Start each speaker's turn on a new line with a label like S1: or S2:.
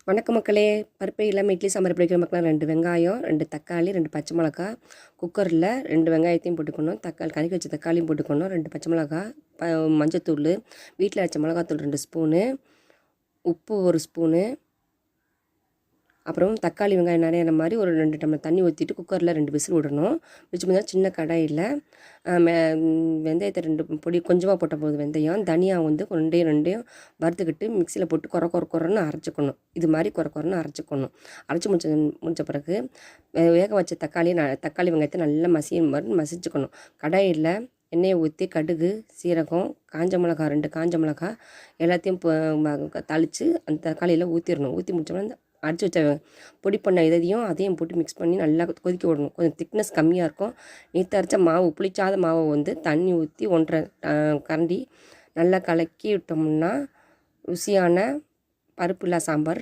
S1: வணக்கம் மக்களே. பருப்பே இல்லாமல் இட்லி சாம்பார் எப்படி வைக்கிற மக்களாம் 2 வெங்காயம், 2 தக்காளி, 2 பச்சை மிளகா, குக்கரில் 2 வெங்காயத்தையும் போட்டுக்கணும், கலக்கி வச்ச தக்காளியும் போட்டுக்கணும், 2 பச்சை மிளகா, மஞ்சத்தூள், வீட்டில் வச்ச மிளகாத்தூள் 2 ஸ்பூனு, உப்பு 1 ஸ்பூனு, அப்புறம் தக்காளி வெங்காயம் நிறைய மாதிரி ஒரு 2 டம்ளர் தண்ணி ஊற்றிட்டு குக்கரில் 2 விசில் விடணும். வச்சு பார்த்தா சின்ன கடாயில் வெந்தயத்தை 2 பொடி கொஞ்சமாக போட்ட போது வெந்தயம், தனியா வந்து ரெண்டையும் வறுத்துக்கிட்டு மிக்சியில் போட்டு கொரன்னு அரைச்சிக்கணும். இது மாதிரி கொரன்னு அரைச்சிக்கணும். அரைச்சி முடிச்ச பிறகு வேக வச்ச தக்காளி வெங்காயத்தை நல்லா மாதிரி மசிச்சுக்கணும். கடாயில் எண்ணெயை ஊற்றி கடுகு, சீரகம், காஞ்ச மிளகா 2 காஞ்ச மிளகா எல்லாத்தையும் தாளித்து அந்த தக்காளியில் ஊற்றிடணும். ஊற்றி முடிச்சோம்னா அரைச்சி வச்ச பொடி பண்ண அதையும் போட்டு மிக்ஸ் பண்ணி நல்லா கொதிக்க விடணும். கொஞ்சம் திக்னஸ் கம்மியாக இருக்கும். நேற்று அரைச்ச மாவு புளிச்சாத மாவை வந்து தண்ணி ஊற்றி 1.5 கரண்டி நல்லா கலக்கி விட்டோம்னா ருசியான பருப்பு இல்லா சாம்பார்